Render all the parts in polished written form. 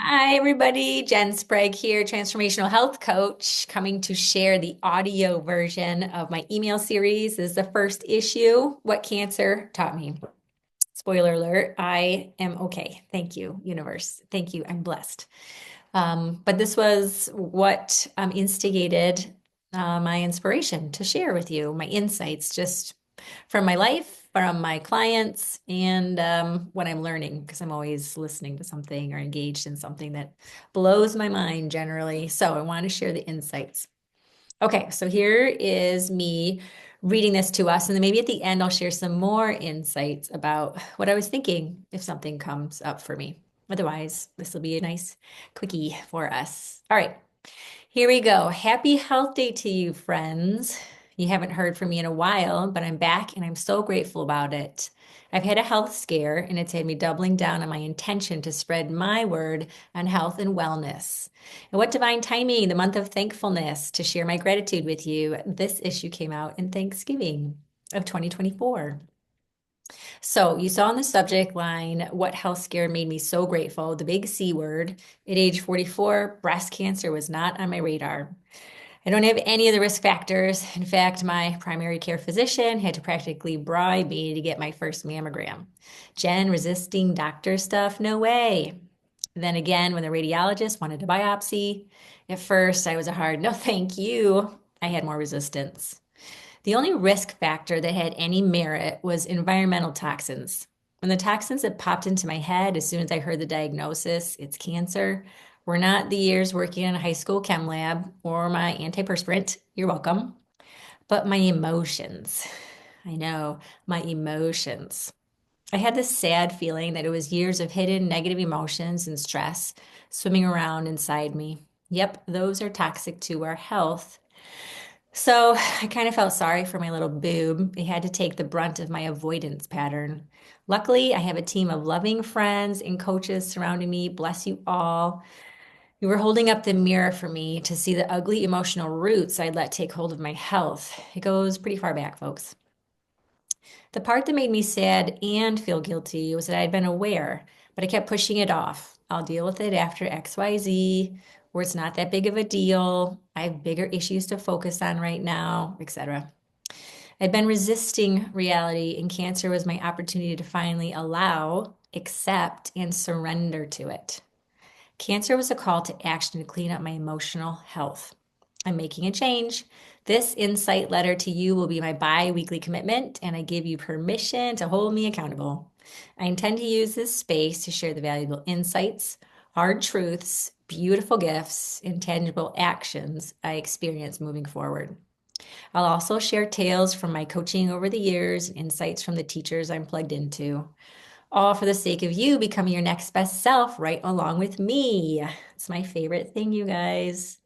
Hi, everybody. Jen Sprague here, Transformational Health Coach, coming to share the audio version of my email series. This is the first issue, What Cancer Taught Me. Spoiler alert, I am okay. Thank you, universe. Thank you. I'm blessed. But this was what instigated my inspiration to share with you, my insights just from my life, from my clients, and what I'm learning, because I'm always listening to something or engaged in something that blows my mind generally. So I want to share the insights. Okay, so here is me reading this to us, and then maybe at the end I'll share some more insights about what I was thinking if something comes up for me. Otherwise, this will be a nice quickie for us. All right, here we go. Happy Health Day to you, friends. You haven't heard from me in a while, but I'm back and I'm so grateful about it. I've had a health scare, and it's had me doubling down on my intention to spread my word on health and wellness. And what divine timing, the month of thankfulness, to share my gratitude with you. This issue came out in Thanksgiving of 2024. So you saw on the subject line, what health scare made me so grateful, the big C word. At age 44, breast cancer was not on my radar. I don't have any of the risk factors. In fact, my primary care physician had to practically bribe me to get my first mammogram. Jen, resisting doctor stuff? No way. Then again, when the radiologist wanted a biopsy, at first I was a hard no, thank you. I had more resistance. The only risk factor that had any merit was environmental toxins. When the toxins that popped into my head as soon as I heard the diagnosis, it's cancer, were not the years working in a high school chem lab or my antiperspirant, you're welcome, but my emotions. I know, my emotions. I had this sad feeling that it was years of hidden negative emotions and stress swimming around inside me. Yep, those are toxic to our health. So I kind of felt sorry for my little boob. He had to take the brunt of my avoidance pattern. Luckily, I have a team of loving friends and coaches surrounding me. Bless you all. You were holding up the mirror for me to see the ugly emotional roots I'd let take hold of my health. It goes pretty far back, folks. The part that made me sad and feel guilty was that I'd been aware, but I kept pushing it off. I'll deal with it after XYZ, or it's not that big of a deal. I have bigger issues to focus on right now, etc. I'd been resisting reality, and cancer was my opportunity to finally allow, accept, and surrender to it. Cancer was a call to action to clean up my emotional health. I'm making a change. This insight letter to you will be my bi weekly commitment, and I give you permission to hold me accountable. I intend to use this space to share the valuable insights, hard truths, beautiful gifts, and tangible actions I experience moving forward. I'll also share tales from my coaching over the years and insights from the teachers I'm plugged into, all for the sake of you becoming your next best self right along with me. It's my favorite thing, you guys.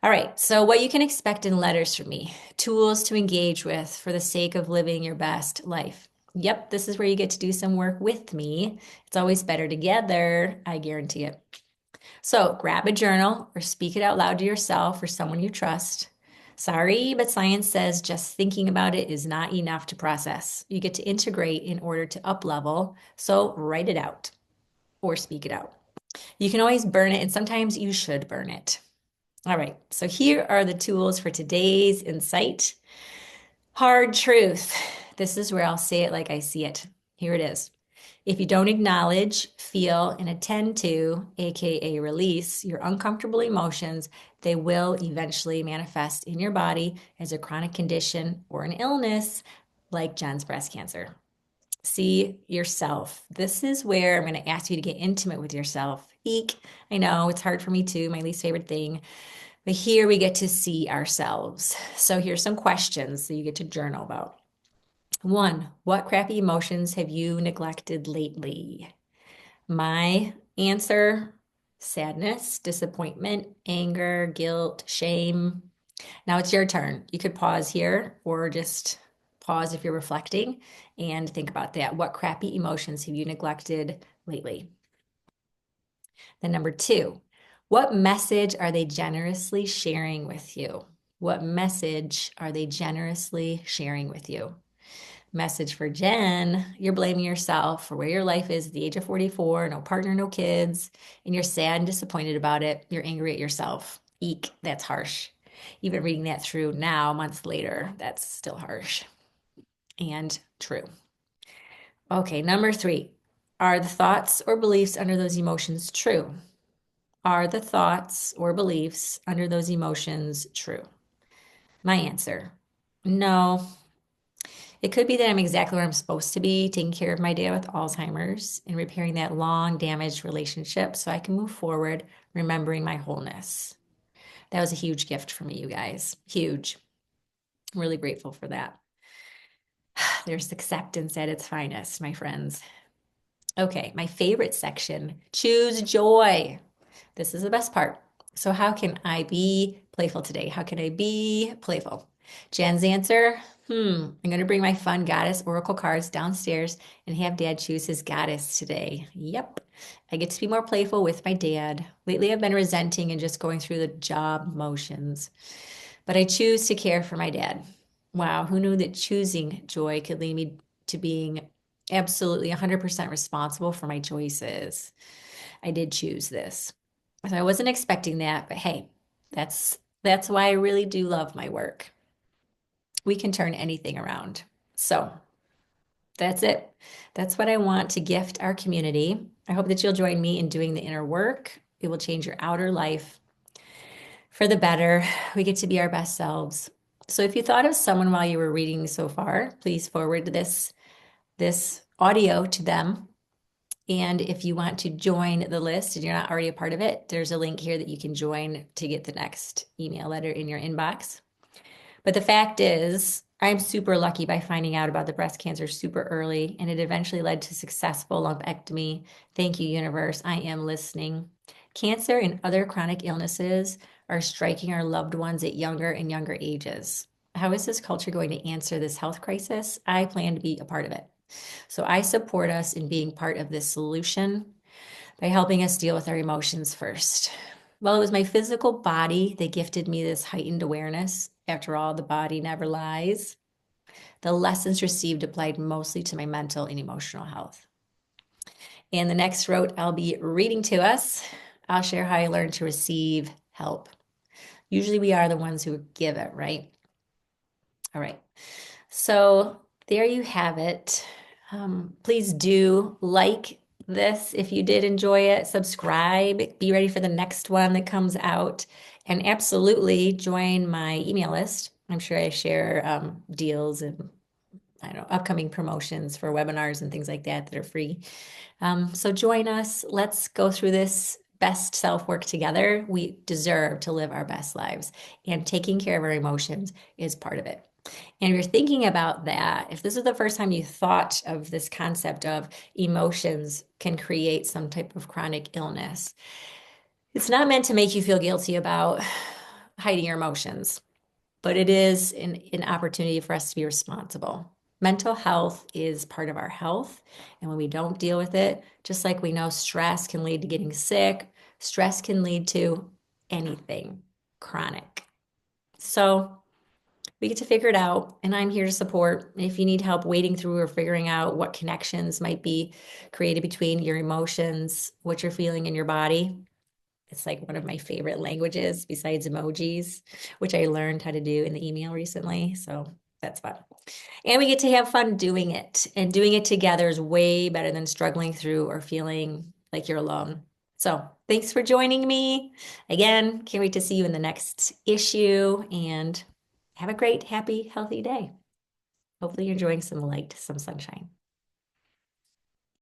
All right, so what you can expect in letters from me, tools to engage with for the sake of living your best life. Yep, this is where you get to do some work with me. It's always better together, I guarantee it. So grab a journal or speak it out loud to yourself or someone you trust. Sorry, but science says just thinking about it is not enough to process. You get to integrate in order to up level. So write it out or speak it out. You can always burn it, and sometimes you should burn it. All right, so here are the tools for today's insight. Hard truth. This is where I'll say it like I see it. Here it is. If you don't acknowledge, feel, and attend to, AKA release, your uncomfortable emotions, they will eventually manifest in your body as a chronic condition or an illness like Jen's breast cancer. See yourself. This is where I'm going to ask you to get intimate with yourself. Eek. I know it's hard for me too, my least favorite thing. But here we get to see ourselves. So here's some questions that you get to journal about. One, what crappy emotions have you neglected lately? My answer, sadness, disappointment, anger, guilt, shame. Now it's your turn. You could pause here or just pause if you're reflecting and think about that. What crappy emotions have you neglected lately? Then number two, what message are they generously sharing with you? What message are they generously sharing with you? Message for Jen, you're blaming yourself for where your life is at the age of 44, no partner, no kids, and you're sad and disappointed about it. You're angry at yourself. Eek, that's harsh. Even reading that through now, months later, that's still harsh and true. Okay, number 3. Are the thoughts or beliefs under those emotions true? Are the thoughts or beliefs under those emotions true? My answer, no. It could be that I'm exactly where I'm supposed to be, taking care of my dad with Alzheimer's and repairing that long damaged relationship so I can move forward, remembering my wholeness. That was a huge gift for me, you guys. Huge. I'm really grateful for that. There's acceptance at its finest, my friends. Okay, my favorite section, choose joy. This is the best part. So how can I be playful today? How can I be playful? Jen's answer, I'm going to bring my fun goddess oracle cards downstairs and have dad choose his goddess today. Yep. I get to be more playful with my dad. Lately, I've been resenting and just going through the job motions, but I choose to care for my dad. Wow, who knew that choosing joy could lead me to being absolutely 100% responsible for my choices? I did choose this. So I wasn't expecting that, but hey, that's why I really do love my work. We can turn anything around. So that's it. That's what I want to gift our community. I hope that you'll join me in doing the inner work. It will change your outer life for the better. We get to be our best selves. So if you thought of someone while you were reading so far, please forward this audio to them. And if you want to join the list and you're not already a part of it, there's a link here that you can join to get the next email letter in your inbox. But the fact is, I'm super lucky by finding out about the breast cancer super early, and it eventually led to successful lumpectomy. Thank you, universe. I am listening. Cancer and other chronic illnesses are striking our loved ones at younger and younger ages. How is this culture going to answer this health crisis? I plan to be a part of it. So I support us in being part of this solution by helping us deal with our emotions first. Well, it was my physical body that gifted me this heightened awareness. After all, the body never lies. The lessons received applied mostly to my mental and emotional health. And the next rote I'll be reading to us, I'll share how I learned to receive help. Usually we are the ones who give it, right? All right. So there you have it. Please do like this if you did enjoy it, subscribe, be ready for the next one that comes out, and absolutely join my email list. I'm sure I share deals and I don't know, upcoming promotions for webinars and things like that that are free. So join us. Let's go through this best self work together. We deserve to live our best lives, and taking care of our emotions is part of it. And if you're thinking about that, if this is the first time you thought of this concept of emotions can create some type of chronic illness, it's not meant to make you feel guilty about hiding your emotions, but it is an opportunity for us to be responsible. Mental health is part of our health. And when we don't deal with it, just like we know stress can lead to getting sick, stress can lead to anything chronic. So we get to figure it out, and I'm here to support. If you need help wading through or figuring out what connections might be created between your emotions, what you're feeling in your body, it's like one of my favorite languages besides emojis, which I learned how to do in the email recently. So that's fun. And we get to have fun doing it. And doing it together is way better than struggling through or feeling like you're alone. So thanks for joining me. Again, can't wait to see you in the next issue, and have a great, happy, healthy day. Hopefully you're enjoying some light, some sunshine.